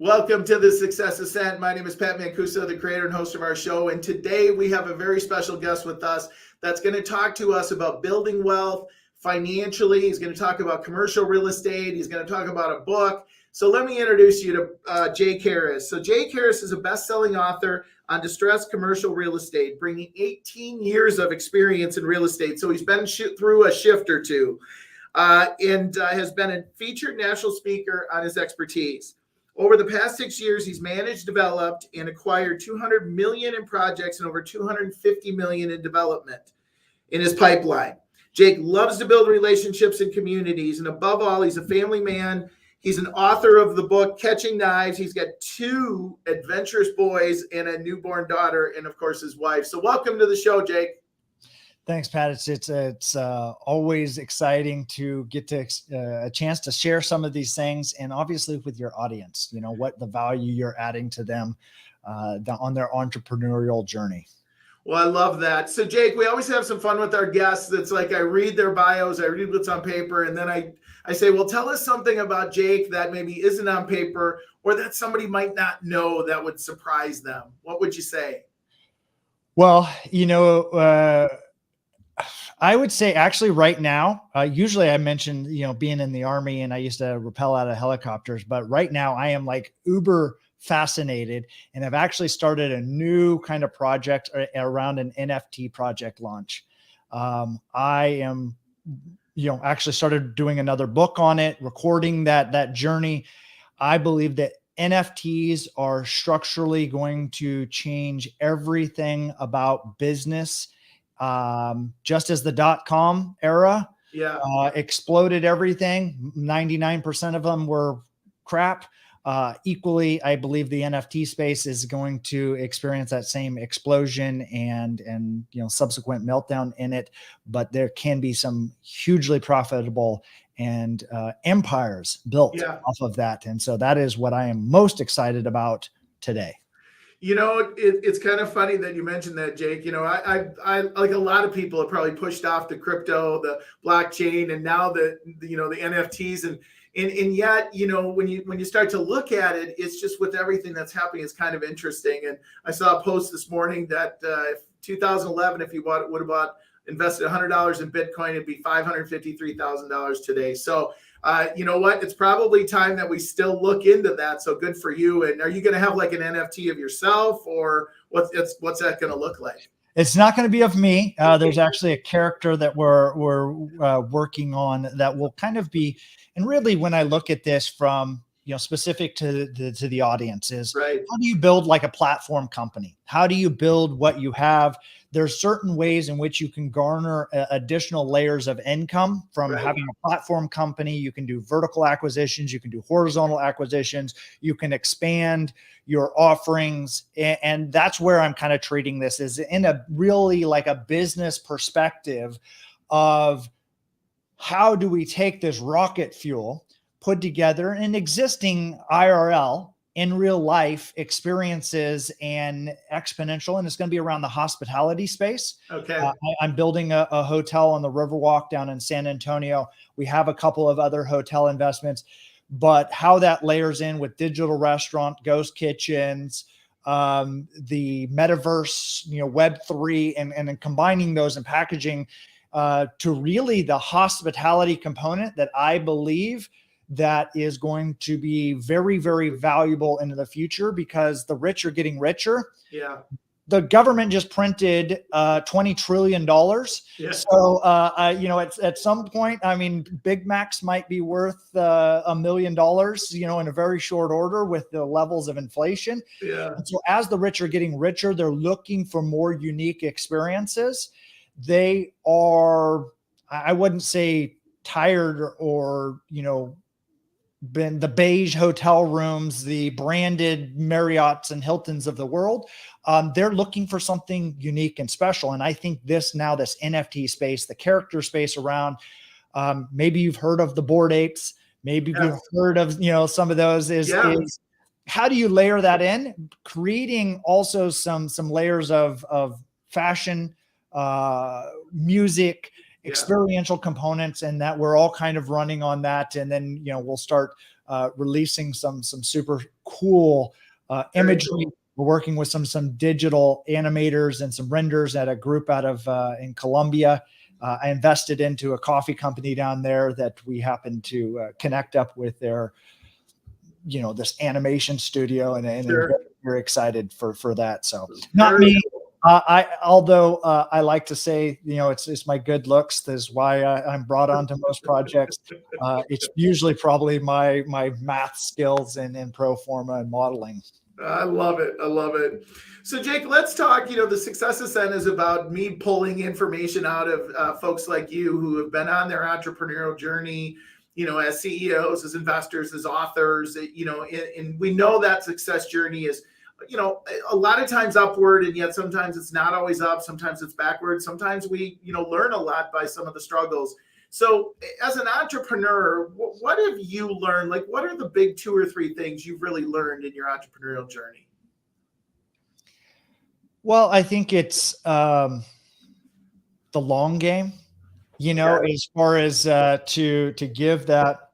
Welcome to the Success Ascent. My name is Pat Mancuso, the creator and host of our show. And today we have a very special guest with us that's going to talk to us about building wealth financially. He's going to talk about commercial real estate. He's going to talk about a book. So let me introduce you to Jake Harris. So Jake Harris is a best-selling author on distressed commercial real estate, bringing 18 years of experience in real estate. So he's been through a shift or two and has been a featured national speaker on his expertise. Over the past 6 years, he's managed, developed, and acquired $200 million in projects and over $250 million in development in his pipeline. Jake loves to build relationships and communities, and above all, he's a family man. He's an author of the book Catching Knives. He's got 2 adventurous boys and a newborn daughter, and of course, his wife. So welcome to the show, Jake. Thanks, Pat. It's always exciting to get to a chance to share some of these things, and obviously with your audience, you know, what the value you're adding to them on their entrepreneurial journey. Well, I love that. So, Jake, we always have some fun with our guests. It's like I read their bios, I read what's on paper, and then I say, well, tell us something about Jake that maybe isn't on paper or that somebody might not know that would surprise them. What would you say? Well, you know, I would say actually right now, usually I mentioned, you know, being in the Army and I used to rappel out of helicopters, but right now I am like uber fascinated and I've actually started a new kind of project around an NFT project launch. I am, you know, actually started doing another book on it, recording that journey. I believe that NFTs are structurally going to change everything about business. Just as the .com era exploded everything, 99% of them were crap. Equally, I believe the NFT space is going to experience that same explosion and you know, subsequent meltdown in it. But there can be some hugely profitable and empires built off of that. And so that is what I am most excited about today. You know, it's kind of funny that you mentioned that, Jake. You know, I like a lot of people have probably pushed off the crypto, the blockchain, and now the NFTs, and yet, you know, when you start to look at it, it's just with everything that's happening, it's kind of interesting. And I saw a post this morning that 2011, if you would have invested $100 in Bitcoin, it'd be $553,000 today. So. You know what? It's probably time that we still look into that. So good for you. And are you going to have like an NFT of yourself, or what's that going to look like? It's not going to be of me. There's actually a character that we're working on that will kind of be, and really when I look at this from, you know, specific to the audience is, right. How do you build like a platform company? How do you build what you have? There's certain ways in which you can garner additional layers of income from having a platform company. You can do vertical acquisitions. You can do horizontal acquisitions. You can expand your offerings. And that's where I'm kind of treating this, is in a really like a business perspective of how do we take this rocket fuel, put together an existing IRL in real life experiences and exponential. And it's going to be around the hospitality space. Okay. I'm building a hotel on the Riverwalk down in San Antonio. We have a couple of other hotel investments, but how that layers in with digital restaurant, ghost kitchens, the metaverse, you know, Web3, and combining those and packaging to really the hospitality component that I believe that is going to be very, very valuable into the future, because the rich are getting richer. Yeah. The government just printed $20 trillion. Yeah. So, you know, at some point, I mean, Big Macs might be worth $1 million, you know, in a very short order with the levels of inflation. Yeah. And so as the rich are getting richer, they're looking for more unique experiences. They are, I wouldn't say tired or, you know, been the beige hotel rooms, the branded Marriotts and Hiltons of the world. They're looking for something unique and special. And I think this NFT space, the character space around, maybe you've heard of the Bored Apes, maybe you've heard of, you know, some of those is how do you layer that in? Creating also some layers of fashion, music, experiential components, and that we're all kind of running on that. And then, you know, we'll start releasing some super cool imagery. Cool. We're working with some digital animators and some renders at a group out of in Colombia. I invested into a coffee company down there that we happened to connect up with their, this animation studio, and Sure. very excited for that. So not me. Although I like to say, it's my good looks. That's why I'm brought onto most projects. It's usually probably my math skills and pro forma and modeling. I love it. I love it. So Jake, let's talk, the Success Ascent is about me pulling information out of folks like you who have been on their entrepreneurial journey, as CEOs, as investors, as authors, and we know that success journey is, a lot of times upward, and yet sometimes it's not always up. Sometimes it's backward. Sometimes we, learn a lot by some of the struggles. So as an entrepreneur, what have you learned? Like, what are the big 2 or 3 things you've really learned in your entrepreneurial journey? Well, I think it's the long game, as far as to give that.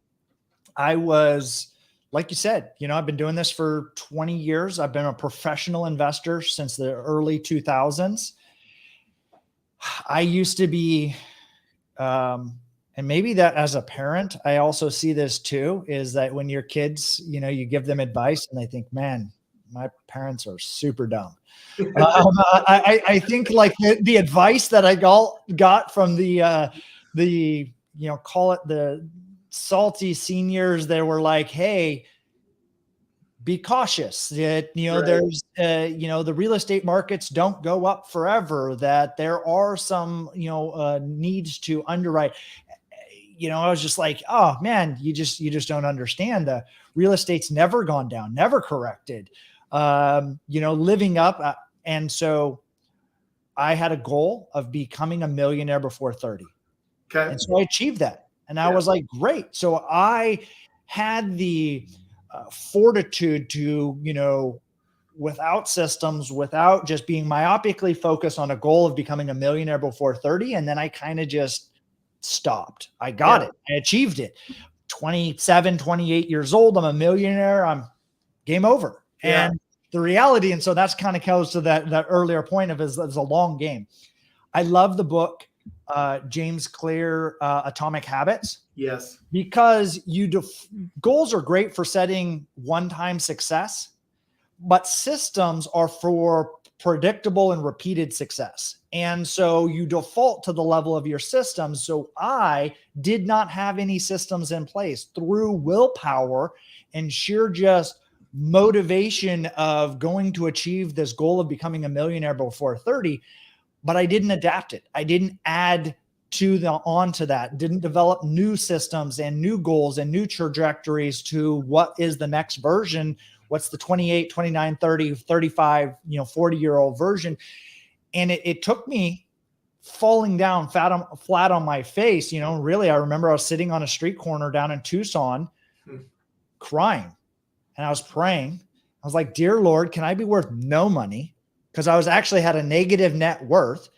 I was, like you said, I've been doing this for 20 years. I've been a professional investor since the early 2000s. I used to be, and maybe that as a parent, I also see this too, is that when your kids, you give them advice and they think, man, my parents are super dumb. I think like the advice that I got from the call it the salty seniors, they were like, hey, be cautious that, Right. there's, the real estate markets don't go up forever, that there are some, needs to underwrite. I was just like, oh man, you just don't understand. The real estate's never gone down, never corrected, living up. And so I had a goal of becoming a millionaire before 30. Okay. And so I achieved that. And I was like, great. So I had the fortitude to, without systems, without just being myopically focused on a goal of becoming a millionaire before 30. And then I kind of just stopped. I got it. I achieved it. 27, 28 years old. I'm a millionaire. I'm game over. Yeah. And the reality. And so that's kind of goes to that earlier point of is a long game. I love the book, James Clear, Atomic Habits. Yes. Because goals are great for setting one-time success, but systems are for predictable and repeated success. And so you default to the level of your systems. So I did not have any systems in place. Through willpower and sheer just motivation of going to achieve this goal of becoming a millionaire before 30, but I didn't adapt it. I didn't add onto that, didn't develop new systems and new goals and new trajectories to what is the next version. What's the 28, 29, 30, 35, 40-year-old version. And it took me falling down flat on my face. Really, I remember I was sitting on a street corner down in Tucson crying, and I was praying. I was like, dear Lord, can I be worth no money? Because I was actually had a negative net worth.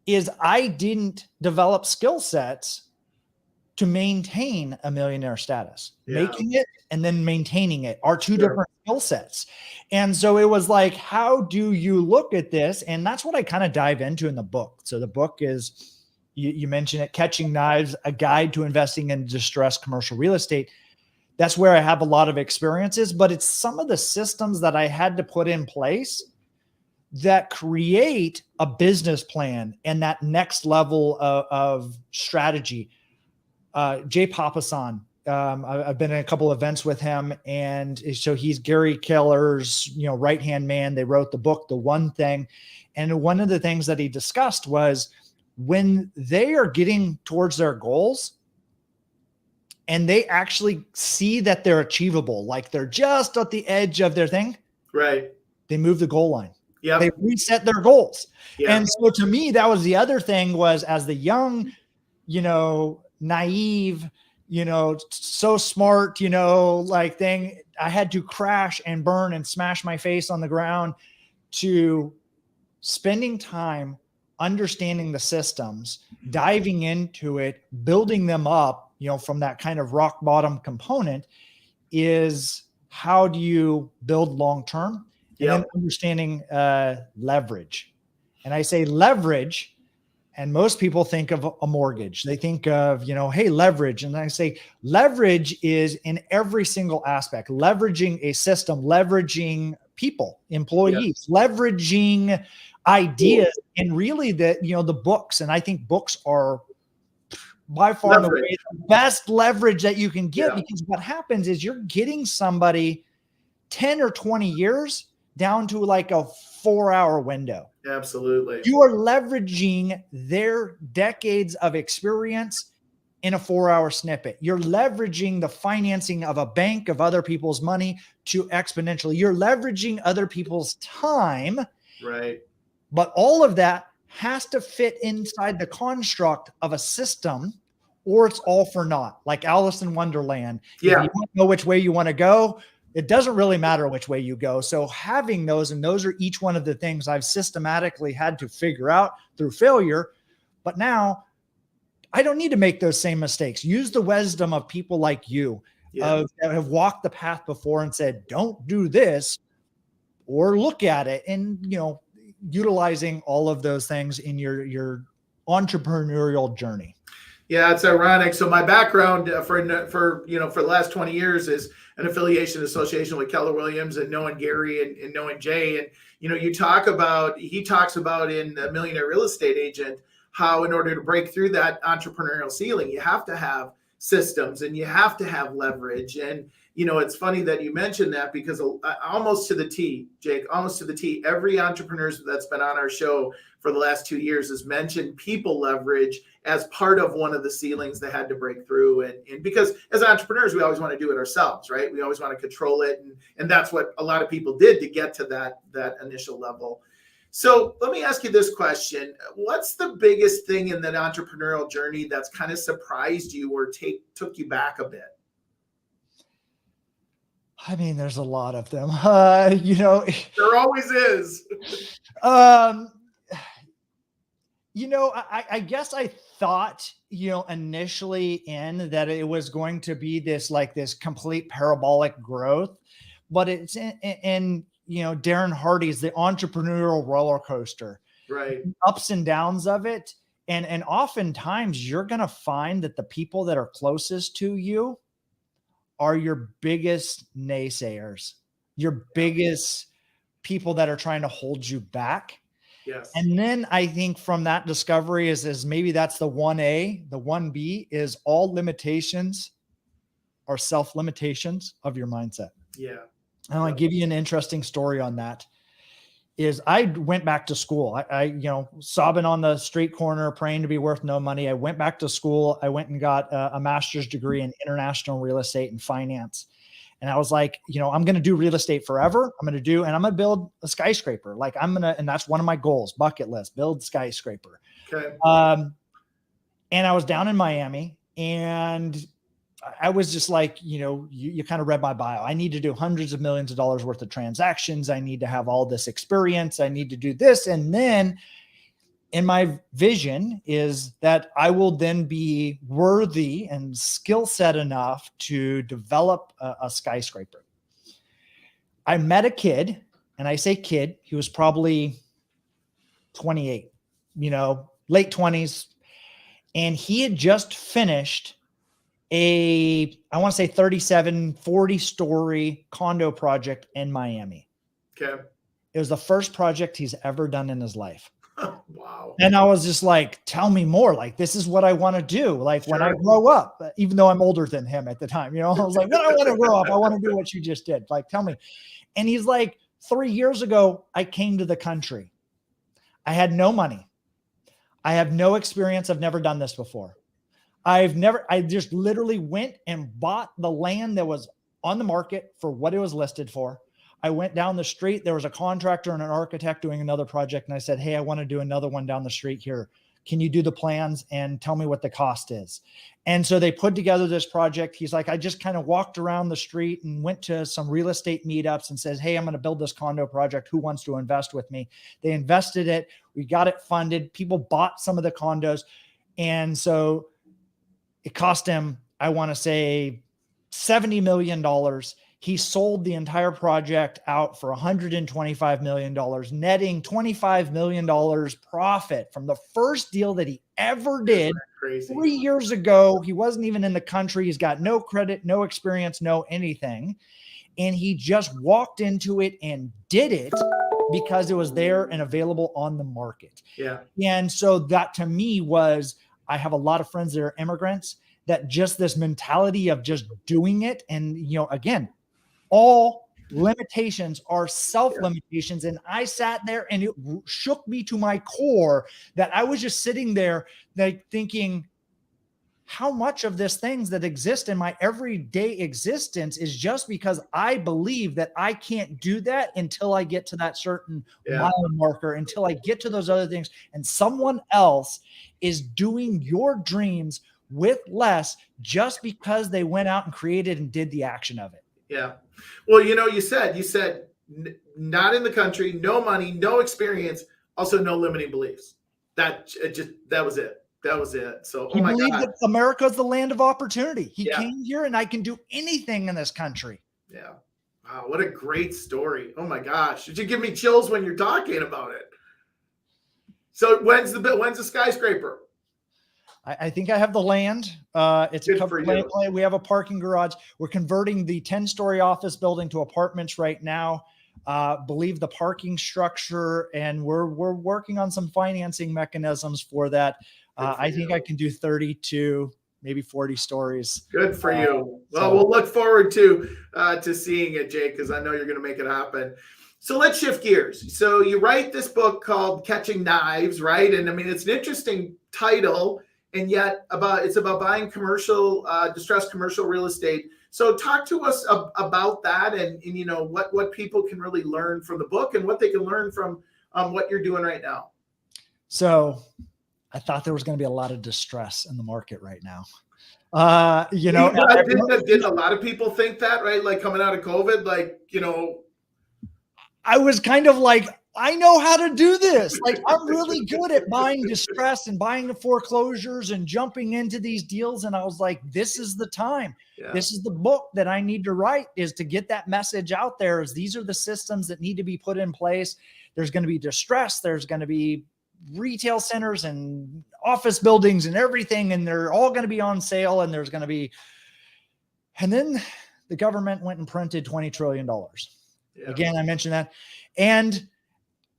Is I didn't develop skill sets to maintain a millionaire status. Making it and then maintaining it are two different skill sets. And so it was like, how do you look at this? And that's what I kind of dive into in the book. So the book is, you mentioned it, Catching Knives, a guide to investing in distressed commercial real estate. That's where I have a lot of experiences, but it's some of the systems that I had to put in place that create a business plan and that next level of strategy. Jay Papasan, I've been in a couple of events with him, and so he's Gary Keller's, right-hand man. They wrote the book, The One Thing. And one of the things that he discussed was when they are getting towards their goals and they actually see that they're achievable, like they're just at the edge of their thing, right? They move the goal line. Yeah. They reset their goals. Yeah. And so to me, that was the other thing was as the young, naive, so smart, like thing, I had to crash and burn and smash my face on the ground to spending time understanding the systems, diving into it, building them up, from that kind of rock bottom component is how do you build long-term, and then Yep. understanding leverage. And I say leverage, and most people think of a mortgage. They think of, hey, leverage. And I say leverage is in every single aspect, leveraging a system, leveraging people, employees, leveraging ideas, and really the books. And I think books are by far and away the best leverage that you can get, because what happens is you're getting somebody 10 or 20 years down to like a 4-hour window. Absolutely. You are leveraging their decades of experience in a 4-hour snippet. You're leveraging the financing of a bank of other people's money to exponentially. You're leveraging other people's time. Right. But all of that has to fit inside the construct of a system, or it's all for naught. Like Alice in Wonderland. Yeah. If you don't know which way you want to go, it doesn't really matter which way you go. So having those, and those are each one of the things I've systematically had to figure out through failure. But now I don't need to make those same mistakes. Use the wisdom of people like you that have walked the path before and said, don't do this, or look at it. And, utilizing all of those things in your entrepreneurial journey. Yeah, it's ironic. So my background for the last 20 years is an affiliation association with Keller Williams and knowing Gary and knowing Jay. And, he talks about in the Millionaire Real Estate Agent, how in order to break through that entrepreneurial ceiling, you have to have systems and you have to have leverage. And, it's funny that you mentioned that, because almost to the T, Jake, almost to the T, every entrepreneur that's been on our show for the last 2 years has mentioned people leverage as part of one of the ceilings they had to break through. And because as entrepreneurs, we always want to do it ourselves, right? We always want to control it. And that's what a lot of people did to get to that initial level. So let me ask you this question. What's the biggest thing in that entrepreneurial journey that's kind of surprised you or took you back a bit? I mean, there's a lot of them. There always is. I guess I thought, initially in that it was going to be this complete parabolic growth, but it's in Darren Hardy's The Entrepreneurial Roller Coaster, right? Ups and downs of it. And oftentimes you're going to find that the people that are closest to you are your biggest naysayers, your biggest people that are trying to hold you back. Yes. And then I think from that discovery is maybe that's the 1A, the 1B is all limitations are self-limitations of your mindset. Yeah. I want to give you an interesting story on that. Is I went back to school. I sobbing on the street corner, praying to be worth no money. I went back to school. I went and got a master's degree in international real estate and finance. And I was like, I'm going to do real estate forever. I'm going to build a skyscraper. And that's one of my goals, bucket list, build skyscraper. Okay. And I was down in Miami, and I was just like, you kind of read my bio. I need to do hundreds of millions of dollars worth of transactions. I need to have all this experience. I need to do this. And then in my vision is that I will then be worthy and skill set enough to develop a skyscraper. I met a kid, and I say kid, he was probably 28, late 20s. And he had just finished I want to say 37, 40 story condo project in Miami. Okay. It was the first project he's ever done in his life. Wow. And I was just like, tell me more. This is what I want to do. When I grow up, even though I'm older than him at the time, I was like, when I want to grow up, I want to do what you just did. Tell me. And he's like, 3 years ago, I came to the country. I had no money. I have no experience. I've never done this before. I just literally went and bought the land that was on the market for what it was listed for. I went down the street. There was a contractor and an architect doing another project. And I said, hey, I want to do another one down the street here. Can you do the plans and tell me what the cost is? And so they put together this project. He's like, I just kind of walked around the street and went to some real estate meetups and says, hey, I'm going to build this condo project. Who wants to invest with me? They invested it. We got it funded. People bought some of the condos. And so it cost him, I want to say $70 million. He sold the entire project out for $125 million, netting $25 million profit from the first deal that he ever did. Crazy. 3 years ago. He wasn't even in the country. He's got no credit, no experience, no anything. And he just walked into it and did it because it was there and available on the market. Yeah. And so that to me was, I have a lot of friends that are immigrants, that just this mentality of just doing it. And, again, all limitations are self-limitations. And I sat there and it shook me to my core that I was just sitting there like thinking, how much of this things that exist in my everyday existence is just because I believe that I can't do that until I get to that certain mile marker, until I get to those other things. And someone else is doing your dreams with less just because they went out and created and did the action of it. Yeah. Well, you said not in the country, no money, no experience, also no limiting beliefs. That was it. That was it. So, he believed that America is the land of opportunity. He came here and I can do anything in this country. Yeah. Wow. What a great story. Oh my gosh. Did you give me chills when you're talking about it? So when's the skyscraper? I think I have the land. It's a covered land play. We have a parking garage. We're converting the 10-story office building to apartments right now. Believe the parking structure, and we're working on some financing mechanisms for that. I think I can do 32, maybe 40 stories. Good for you. Well, we'll look forward to seeing it, Jake, because I know you're going to make it happen. So let's shift gears. So you write this book called Catching Knives, right? And I mean, it's an interesting title, and yet it's about buying distressed commercial real estate. So talk to us about that, and what people can really learn from the book and what they can learn from what you're doing right now. So I thought there was going to be a lot of distress in the market right now. Did a lot of people think that, right? Like coming out of COVID, I was kind of like, I know how to do this. Like, I'm really good at buying distress and buying the foreclosures and jumping into these deals. And I was like, this is the time. Yeah. This is the book that I need to write, is to get that message out there. Is these are the systems that need to be put in place. There's going to be distress. There's going to be retail centers and office buildings and everything, and they're all going to be on sale. And there's going to be, and then the government went and printed $20 trillion. Yeah. Again, I mentioned that. And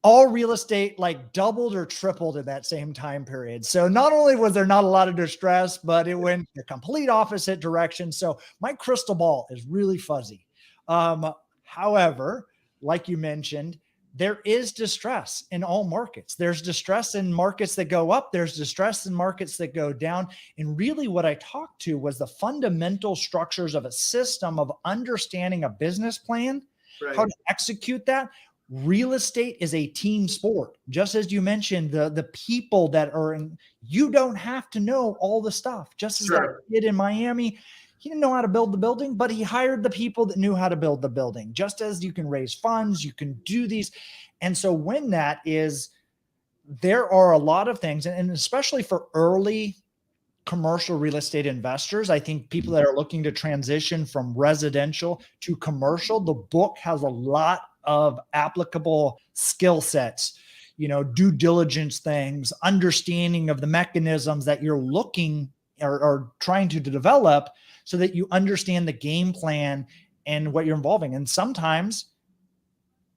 all real estate like doubled or tripled in that same time period. So not only was there not a lot of distress, but it went the complete opposite direction. So my crystal ball is really fuzzy. However, like you mentioned, there is distress in all markets. There's distress in markets that go up. There's distress in markets that go down. And really what I talked to was the fundamental structures of a system of understanding a business plan, right, how to execute that. Real estate is a team sport. Just as you mentioned, the people that are in, you don't have to know all the stuff. Just as that kid in Miami, he didn't know how to build the building, but he hired the people that knew how to build the building. Just as you can raise funds, you can do these. And so when that is, there are a lot of things, and especially for early commercial real estate investors, I think people that are looking to transition from residential to commercial, the book has a lot of applicable skill sets, due diligence things, understanding of the mechanisms that you're looking or trying to develop, so that you understand the game plan and what you're involving. And sometimes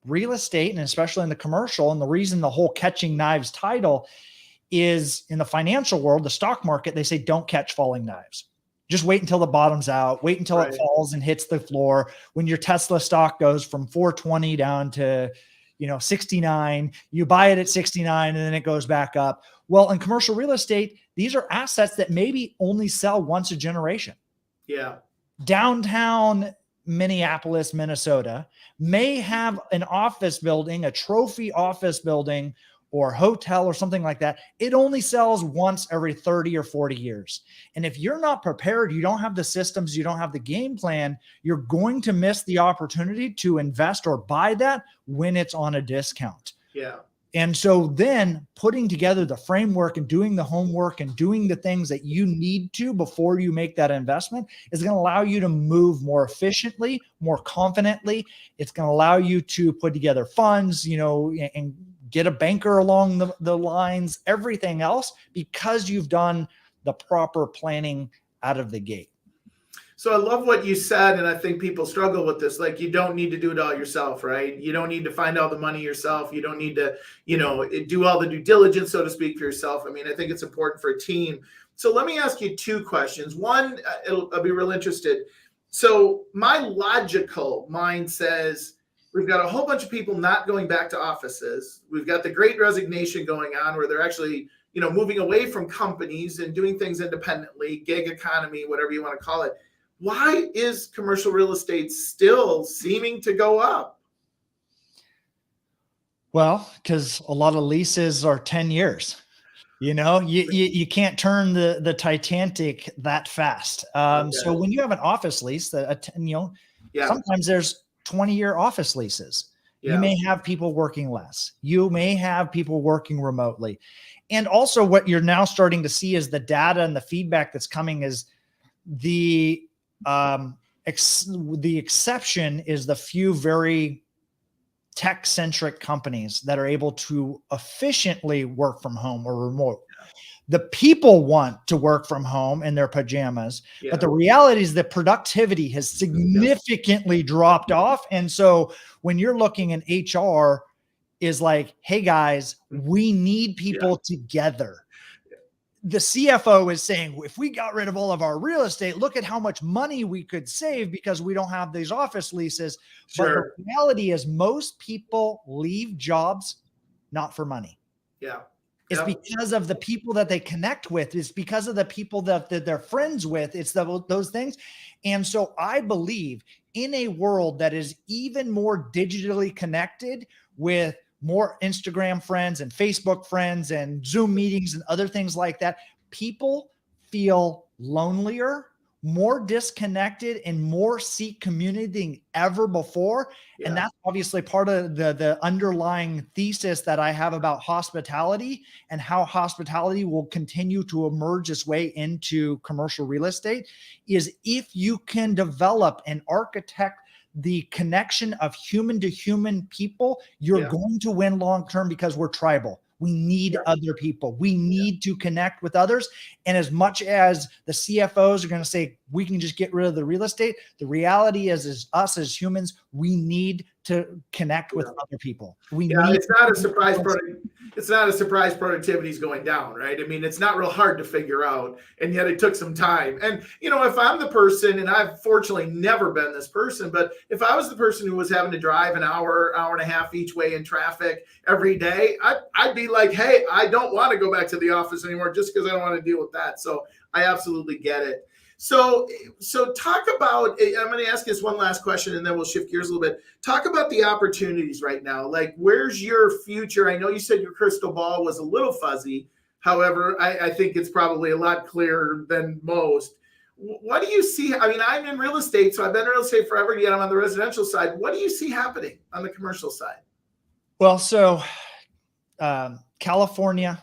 real estate, and especially in the commercial, and the reason the whole Catching Knives title is, in the financial world, the stock market, they say, don't catch falling knives. Just wait until the bottom's out. Wait until it falls and hits the floor. When your Tesla stock goes from 420 down to, 69, you buy it at 69 and then it goes back up. Well, in commercial real estate, these are assets that maybe only sell once a generation. Yeah. Downtown Minneapolis, Minnesota may have an office building, a trophy office building or hotel or something like that. It only sells once every 30 or 40 years. And if you're not prepared, you don't have the systems, you don't have the game plan, you're going to miss the opportunity to invest or buy that when it's on a discount. Yeah. And so then putting together the framework and doing the homework and doing the things that you need to before you make that investment is going to allow you to move more efficiently, more confidently. It's going to allow you to put together funds, and get a banker along the lines, everything else, because you've done the proper planning out of the gate. So I love what you said, and I think people struggle with this. Like, you don't need to do it all yourself, right? You don't need to find all the money yourself. You don't need to, do all the due diligence, so to speak, for yourself. I mean, I think it's important for a team. So let me ask you two questions. One, I'll be real interested. So my logical mind says we've got a whole bunch of people not going back to offices. We've got the great resignation going on where they're actually, moving away from companies and doing things independently, gig economy, whatever you want to call it. Why is commercial real estate still seeming to go up? Well, because a lot of leases are 10 years. You can't turn the Titanic that fast. Okay. So when you have an office lease sometimes there's 20-year office leases. Yeah. You may have people working less. You may have people working remotely. And also what you're now starting to see is the data and the feedback that's coming is the exception is the few very tech-centric companies that are able to efficiently work from home or remote. The people want to work from home in their pajamas, but the reality is that productivity has significantly dropped off. And so when you're looking in HR is like, hey guys, we need people together. The CFO is saying, if we got rid of all of our real estate, look at how much money we could save because we don't have these office leases. Sure. But the reality is most people leave jobs not for money. Yeah. It's because of the people that they connect with. It's because of the people that they're friends with. It's those things. And so I believe in a world that is even more digitally connected with more Instagram friends and Facebook friends and Zoom meetings and other things like that, people feel lonelier, more disconnected, and more seek community than ever before. Yeah. And that's obviously part of the underlying thesis that I have about hospitality and how hospitality will continue to emerge its way into commercial real estate is if you can develop and architect the connection of human to human people, you're going to win long-term because we're tribal. We need other people. We need to connect with others. And as much as the CFOs are going to say, we can just get rid of the real estate, the reality is us as humans, we need to connect with other people. It's not a surprise. It's not a surprise productivity is going down, right? I mean, it's not real hard to figure out, and yet it took some time. And, if I'm the person, and I've fortunately never been this person, but if I was the person who was having to drive an hour and a half each way in traffic every day, I'd be like, hey, I don't want to go back to the office anymore just because I don't want to deal with that. So I absolutely get it. So talk about, I'm going to ask this one last question and then we'll shift gears a little bit. Talk about the opportunities right now. Like, where's your future? I know you said your crystal ball was a little fuzzy. However, I think it's probably a lot clearer than most. What do you see? I mean, I'm in real estate, so I've been in real estate forever, yet I'm on the residential side. What do you see happening on the commercial side? Well, so California,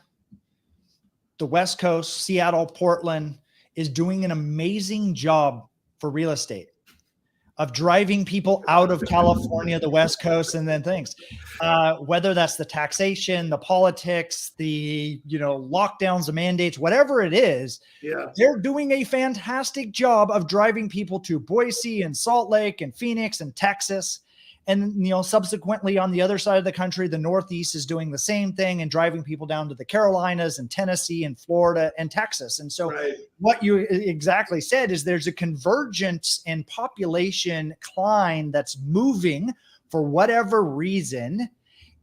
the West Coast, Seattle, Portland, is doing an amazing job for real estate of driving people out of California, the West Coast, and then things. Whether that's the taxation, the politics, the lockdowns, the mandates, whatever it is, they're doing a fantastic job of driving people to Boise and Salt Lake and Phoenix and Texas. And, subsequently on the other side of the country, the Northeast is doing the same thing and driving people down to the Carolinas and Tennessee and Florida and Texas. And so what you exactly said is there's a convergence in population climb that's moving for whatever reason.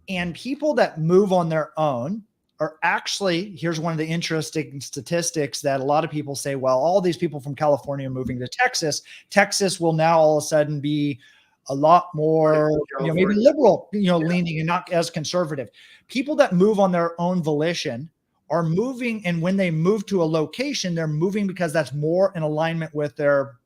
And people that move on their own are actually, here's one of the interesting statistics that a lot of people say, well, all these people from California are moving to Texas. Texas will now all of a sudden be a lot more, maybe liberal, leaning and not as conservative. People that move on their own volition are moving. And when they move to a location, they're moving because that's more in alignment with their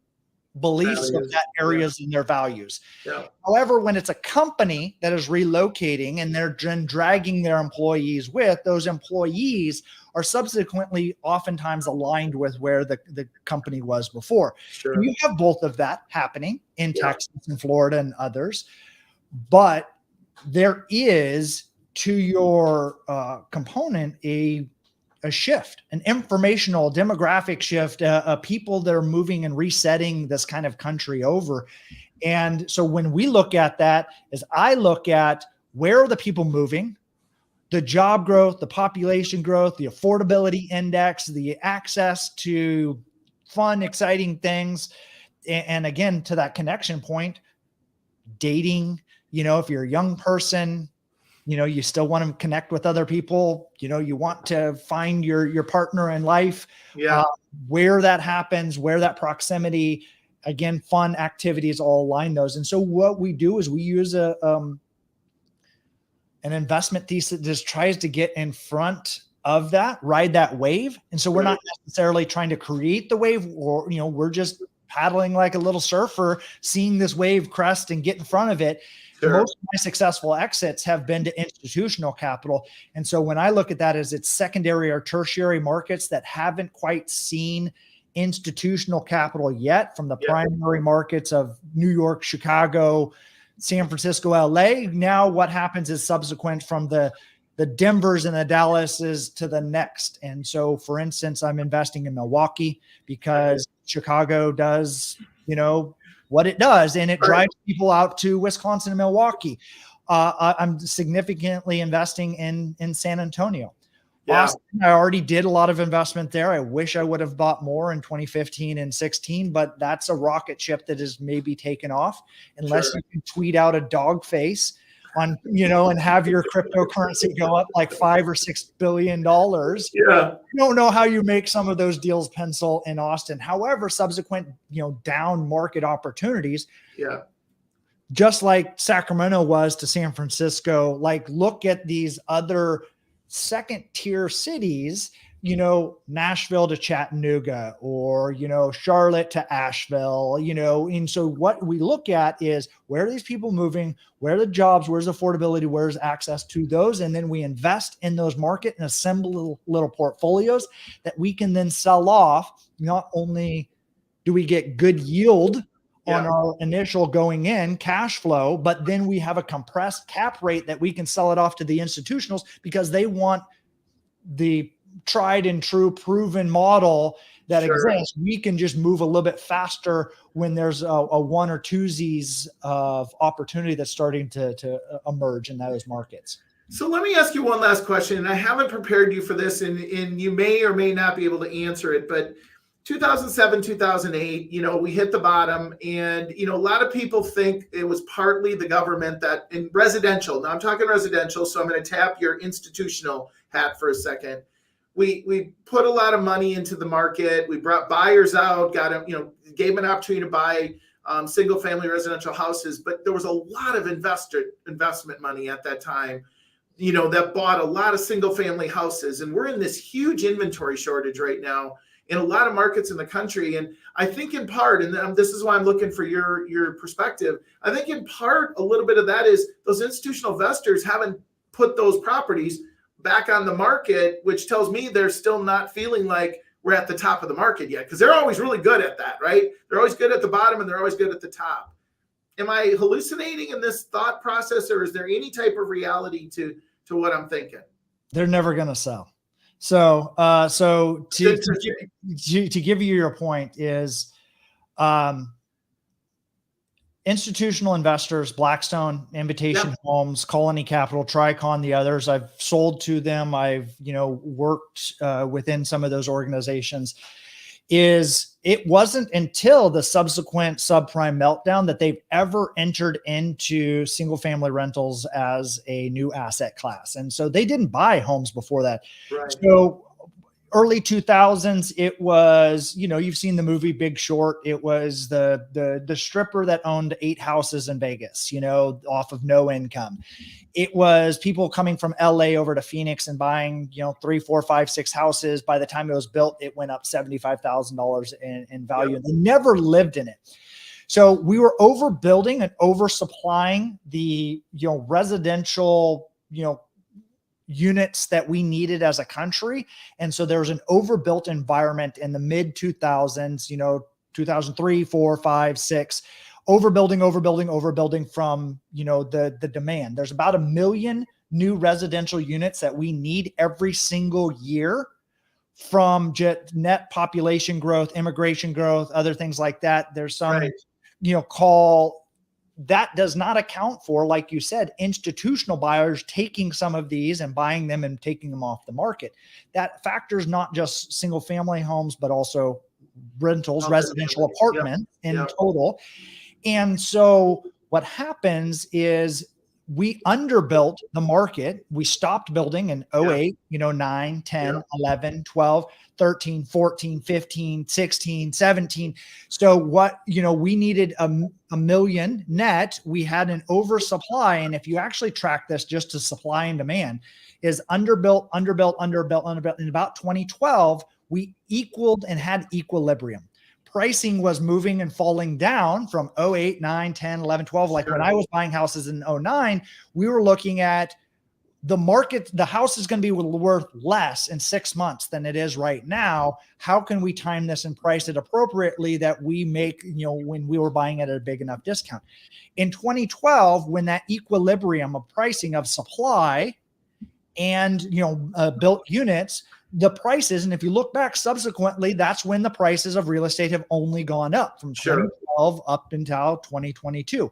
beliefs of Values. that areas and their values. Yeah. However, when it's a company that is relocating and they're dragging their employees with, those employees are subsequently oftentimes aligned with where the company was before. Sure. And you have both of that happening in Yeah. Texas and Florida and others, but there is, to your component, a shift, an informational demographic shift, people that are moving and resetting this kind of country over. And so when we look at that, as I look at where are the people moving, the job growth, the population growth, the affordability index, the access to fun, exciting things. And again, to that connection point, dating, if you're a young person, you still want to connect with other people, you want to find your partner in life, Yeah. Where that happens, where that proximity, again, fun activities all align those. And so what we do is we use an investment thesis that just tries to get in front of that, ride that wave. And so we're not necessarily trying to create the wave, or, we're just paddling like a little surfer, seeing this wave crest and get in front of it. Sure. Most of my successful exits have been to institutional capital. And so when I look at that as it's secondary or tertiary markets that haven't quite seen institutional capital yet from the primary markets of New York, Chicago, San Francisco, LA. Now what happens is subsequent from the Denvers and the Dallases to the next. And so, for instance, I'm investing in Milwaukee because Chicago does, what it does, and it drives people out to Wisconsin and Milwaukee. I'm significantly investing in San Antonio. Yeah. Austin, I already did a lot of investment there. I wish I would have bought more in 2015 and 16, but that's a rocket ship that is maybe taken off unless you can tweet out a dog face on, and have your cryptocurrency go up like $5 or $6 billion. Yeah. You don't know how you make some of those deals pencil in Austin. However, subsequent, down market opportunities. Yeah. Just like Sacramento was to San Francisco, like look at these other second tier cities, Nashville to Chattanooga, or, Charlotte to Asheville, and so what we look at is where are these people moving, where are the jobs, where's affordability, where's access to those, and then we invest in those market and assemble little portfolios that we can then sell off. Not only do we get good yield on our initial going in cash flow, but then we have a compressed cap rate that we can sell it off to the institutionals because they want the tried and true proven model that exists. We can just move a little bit faster when there's a one or twosies of opportunity that's starting to emerge in those markets. So let me ask you one last question, and I haven't prepared you for this, and you may or may not be able to answer it, but 2007, 2008, we hit the bottom, and, a lot of people think it was partly the government that in residential. Now I'm talking residential, so I'm going to tap your institutional hat for a second. We put a lot of money into the market. We brought buyers out, got them, gave them an opportunity to buy single family residential houses, but there was a lot of investment money at that time, that bought a lot of single family houses. And we're in this huge inventory shortage right now in a lot of markets in the country. And I think in part, and this is why I'm looking for your perspective, I think in part, a little bit of that is those institutional investors haven't put those properties back on the market, which tells me they're still not feeling like we're at the top of the market yet, because they're always really good at that, right? They're always good at the bottom and they're always good at the top. Am I hallucinating in this thought process, or is there any type of reality to what I'm thinking? They're never going to sell. So to give you your point is, institutional investors, Blackstone, Invitation Homes, Colony Capital, Tricon, the others, I've sold to them. I've, worked within some of those organizations. It wasn't until the subsequent subprime meltdown that they've ever entered into single family rentals as a new asset class. And so they didn't buy homes before that. Right. So early 2000s, it was, you've seen the movie Big Short. It was the stripper that owned 8 houses in Vegas, off of no income. It was people coming from LA over to Phoenix and buying, 3, 4, 5, 6 houses. By the time it was built, it went up $75,000 in value. Yep. And they never lived in it. So we were overbuilding and oversupplying the, residential, units that we needed as a country. And so there was an overbuilt environment in the mid 2000s, 2003, 4, 5, 6, overbuilding from, the demand. There's about 1 million new residential units that we need every single year from net population growth, immigration growth, other things like that. There's some, call that does not account for, like you said, institutional buyers taking some of these and buying them and taking them off the market. That factors not just single family homes, but also rentals, residential apartments in total. And so what happens is we underbuilt the market. We stopped building in 08, 9, 10, 11, 12, 13, 14, 15, 16, 17. So what, we needed a million net. We had an oversupply. And if you actually track this just to supply and demand, is underbuilt. In about 2012, we equaled and had equilibrium. Pricing was moving and falling down from 08, 9, 10, 11, 12. Like when I was buying houses in 09, we were looking at the market. The house is going to be worth less in 6 months than it is right now. How can we time this and price it appropriately that we make, when we were buying it at a big enough discount? In 2012, when that equilibrium of pricing of supply and, built units, the prices, and if you look back subsequently, that's when the prices of real estate have only gone up from 2012 up until 2022.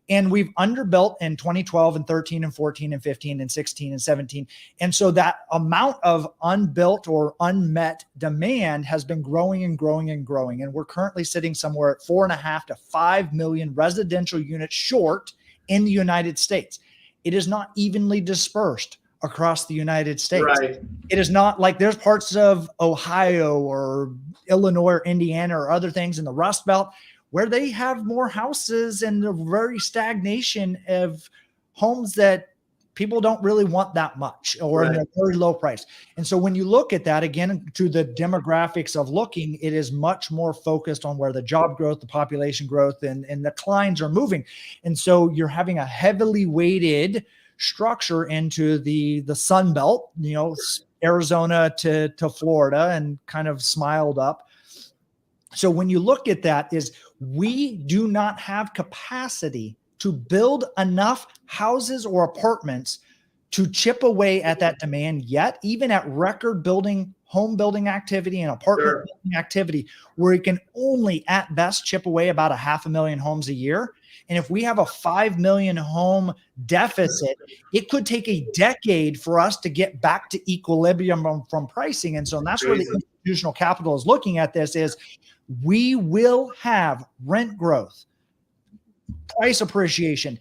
And we've underbuilt in 2012 and 13 and 14 and 15 and 16 and 17. And so that amount of unbuilt or unmet demand has been growing and growing and growing. And we're currently sitting somewhere at 4.5 to 5 million residential units short in the United States. It is not evenly dispersed across the United States. Right. It is not like there's parts of Ohio or Illinois or Indiana or other things in the Rust Belt where they have more houses and the very stagnation of homes that people don't really want that much, or they're very low price. And so when you look at that, again, to the demographics of looking, it is much more focused on where the job growth, the population growth, and the clients are moving. And so you're having a heavily weighted structure into the Sun Belt, Arizona to Florida, and kind of smiled up. So when you look at that, is we do not have capacity to build enough houses or apartments to chip away at that demand yet, even at record home building activity and apartment building activity, where it can only at best chip away about 500,000 homes a year. And if we have a 5 million home deficit, it could take a decade for us to get back to equilibrium from pricing. And so that's where the institutional capital is looking at this, is we will have rent growth, price appreciation.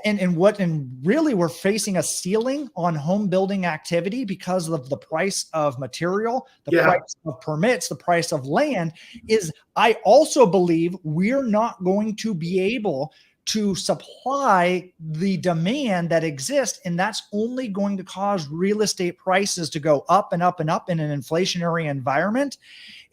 And really we're facing a ceiling on home building activity because of the price of material, the price of permits, the price of land. Is I also believe we're not going to be able to supply the demand that exists. And that's only going to cause real estate prices to go up and up and up in an inflationary environment.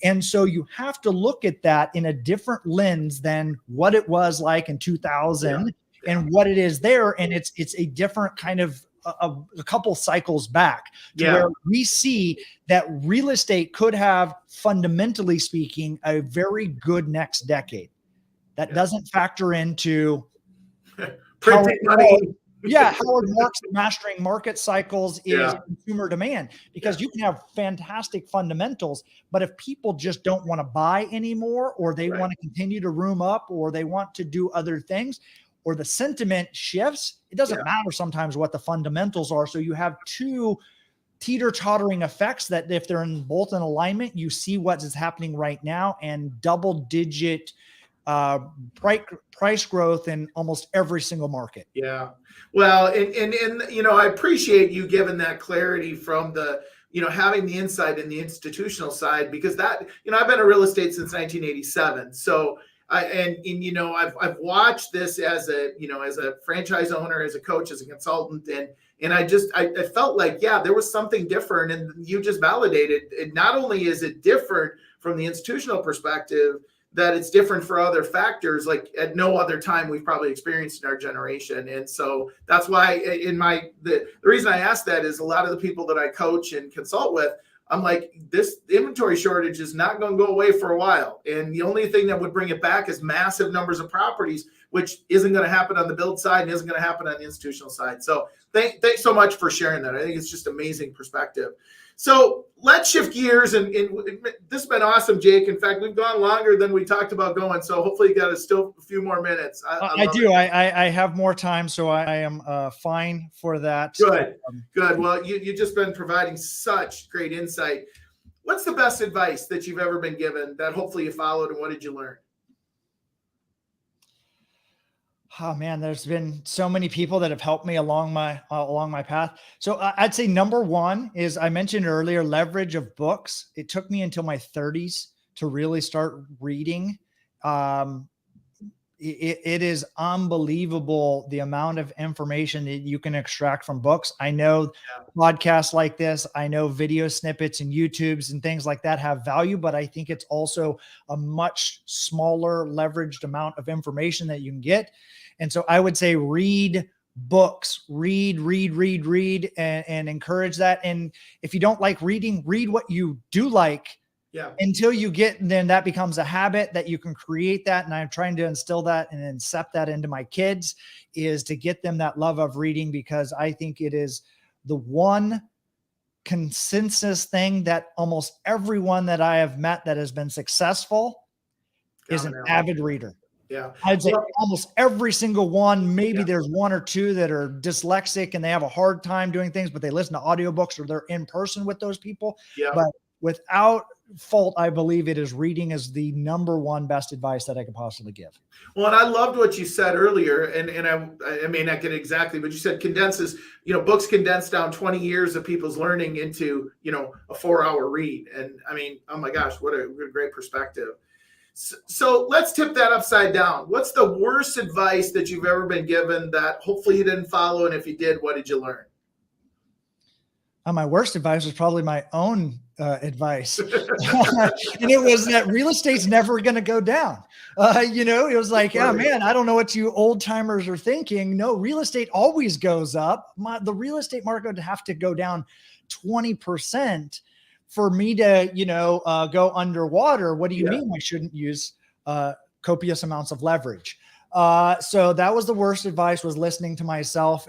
And so you have to look at that in a different lens than what it was like in 2000 and what it is there. And it's a different kind of a couple cycles back to where we see that real estate could have, fundamentally speaking, a very good next decade. That doesn't factor into printing money. Howard Marks mastering market cycles is consumer demand, because you can have fantastic fundamentals, but if people just don't want to buy anymore, or they want to continue to room up, or they want to do other things, or the sentiment shifts, it doesn't matter sometimes what the fundamentals are. So you have two teeter-tottering effects that, if they're both in alignment, you see what is happening right now, and double-digit price growth in almost every single market. Well, and I appreciate you giving that clarity from the having the insight in the institutional side, because that, I've been in real estate since 1987. So I've watched this as a franchise owner, as a coach, as a consultant, and I felt like, yeah, there was something different, and you just validated it. Not only is it different from the institutional perspective, that it's different for other factors, like at no other time we've probably experienced in our generation. And so that's why the reason I asked that is a lot of the people that I coach and consult with, I'm like, this inventory shortage is not going to go away for a while. And the only thing that would bring it back is massive numbers of properties, which isn't going to happen on the build side and isn't going to happen on the institutional side. So thanks so much for sharing that. I think it's just amazing perspective. So let's shift gears, and this has been awesome, Jake. In fact, we've gone longer than we talked about going, so hopefully you got still a few more minutes. I do. I have more time, so I am fine for that. Good. Well, you've just been providing such great insight. What's the best advice that you've ever been given that hopefully you followed, and what did you learn? Oh man, there's been so many people that have helped me along my path. So I'd say number one is, I mentioned earlier, leverage of books. It took me until my 30s to really start reading. It is unbelievable the amount of information that you can extract from books. I know podcasts like this, I know video snippets and YouTubes and things like that have value, but I think it's also a much smaller leveraged amount of information that you can get. And so I would say read books, read, and encourage that. And if you don't like reading, read what you do like. Yeah. Until you get, then that becomes a habit that you can create that. And I'm trying to instill that and incept that into my kids, is to get them that love of reading, because I think it is the one consensus thing that almost everyone that I have met that has been successful is an avid reader. Yeah. I'd say almost every single one. Maybe there's one or two that are dyslexic and they have a hard time doing things, but they listen to audiobooks or they're in person with those people. Yeah. But without fault, I believe it is reading is the number one best advice that I could possibly give. Well, and I loved what you said earlier, and I may not get it exactly, but you said condenses, books condense down 20 years of people's learning into, a 4-hour read. And I mean, oh my gosh, what a great perspective. So let's tip that upside down. What's the worst advice that you've ever been given that hopefully you didn't follow? And if you did, what did you learn? My worst advice was probably my own advice. And it was that real estate's never going to go down. It was like, oh man, I don't know what you old timers are thinking. No, real estate always goes up. The real estate market would have to go down 20% for me to, go underwater. What do you mean I shouldn't use copious amounts of leverage? So that was the worst advice, was listening to myself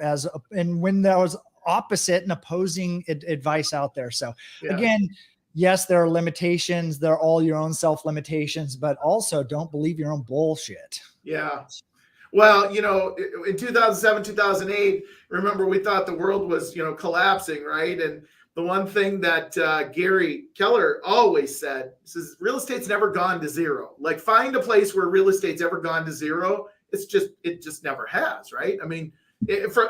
and when there was opposite and opposing advice out there. So again, yes, there are limitations. They're all your own self limitations, but also don't believe your own bullshit. Yeah. Well, in 2007, 2008, remember, we thought the world was, collapsing, right? And the one thing that Gary Keller always said, says, real estate's never gone to zero. Like, find a place where real estate's ever gone to zero. It just never has, right? I mean,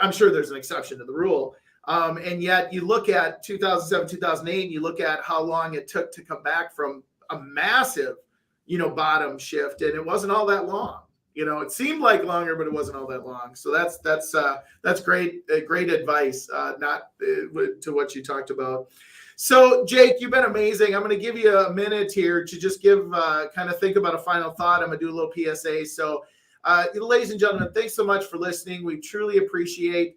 I'm sure there's an exception to the rule. And yet you look at 2007, 2008, and you look at how long it took to come back from a massive, bottom shift. And it wasn't all that long. It seemed like longer, but it wasn't all that long. So that's great advice, not to what you talked about. So Jake, you've been amazing. I'm going to give you a minute here to just give kind of think about a final thought. I'm going to do a little PSA. So ladies and gentlemen, thanks so much for listening. We truly appreciate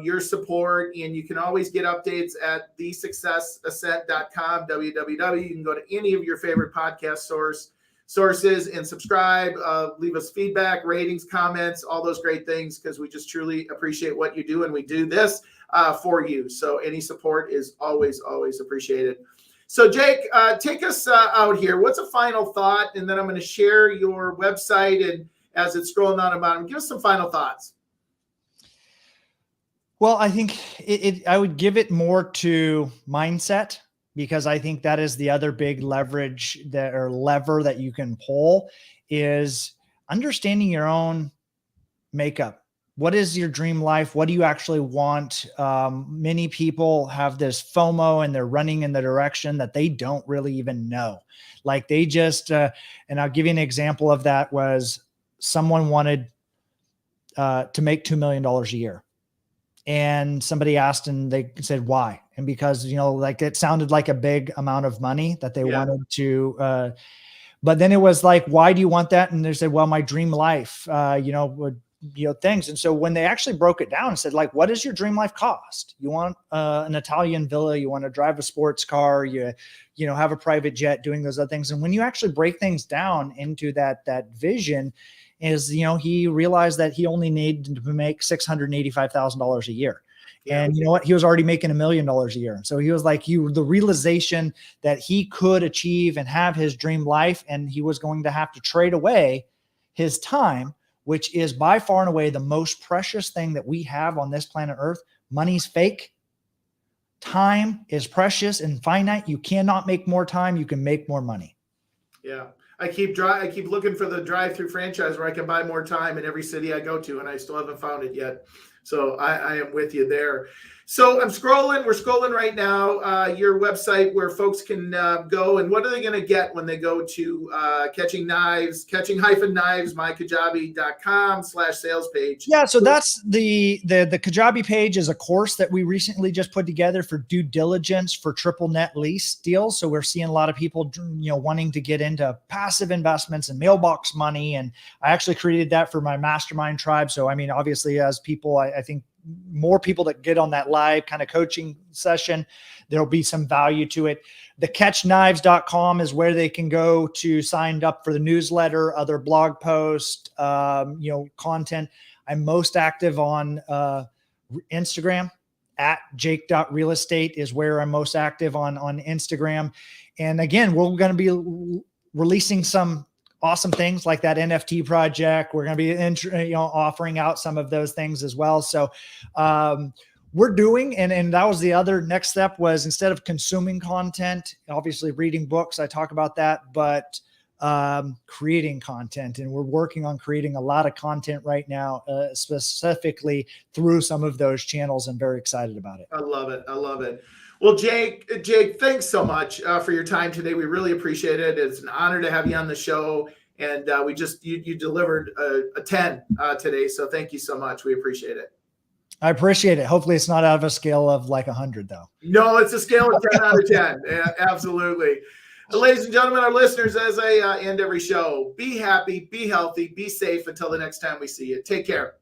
your support, and you can always get updates at thesuccessascent.com, www. You can go to any of your favorite podcast sources and subscribe, leave us feedback, ratings, comments, all those great things, because we just truly appreciate what you do, and we do this for you. So any support is always appreciated. So Jake, take us out here. What's a final thought? And then I'm going to share your website, and as it's scrolling down the bottom, give us some final thoughts. Well, I think I would give it more to mindset, because I think that is the other big lever that you can pull, is understanding your own makeup. what is your dream life? What do you actually want? Many people have this FOMO and they're running in the direction that they don't really even know. Like they just, and I'll give you an example of that was someone wanted to make $2 million a year. And somebody asked and they said, why? And because, like it sounded like a big amount of money that they wanted to, but then it was like, why do you want that? And they said, well, my dream life, would, things. And so when they actually broke it down and said, like, what does your dream life cost? You want an Italian villa, you want to drive a sports car, you have a private jet, doing those other things. And when you actually break things down into that vision is, he realized that he only needed to make $685,000 a year. And you know what? He was already making $1 million a year. So he was like, the realization that he could achieve and have his dream life, and he was going to have to trade away his time, which is by far and away the most precious thing that we have on this planet Earth. Money's fake. Time is precious and finite. You cannot make more time. You can make more money. Yeah. I keep looking for the drive-through franchise where I can buy more time in every city I go to, and I still haven't found it yet. So I am with you there. So we're scrolling right now, your website where folks can go, and what are they going to get when they go to catching knives, mykajabi.com/sales page? Yeah. So that's the Kajabi page is a course that we recently just put together for due diligence for triple net lease deals. So we're seeing a lot of people, wanting to get into passive investments and mailbox money. And I actually created that for my mastermind tribe. So, I mean, obviously as people, I think more people that get on that live kind of coaching session, there'll be some value to it. The catchknives.com is where they can go to sign up for the newsletter, other blog posts, content. I'm most active on Instagram at jake.realestate is where I'm most active on Instagram. And again, we're going to be releasing some awesome things like that NFT project. We're going to be, offering out some of those things as well. So we're doing, and that was the other next step was instead of consuming content, obviously reading books, I talk about that, but creating content. And we're working on creating a lot of content right now, specifically through some of those channels. I'm very excited about it. I love it. Well, Jake, thanks so much for your time today. We really appreciate it. It's an honor to have you on the show. And you delivered a 10 today. So thank you so much. We appreciate it. I appreciate it. Hopefully it's not out of a scale of like 100 though. No, it's a scale of 10 out of 10. Yeah, absolutely. Ladies and gentlemen, our listeners, as I end every show, be happy, be healthy, be safe until the next time we see you. Take care.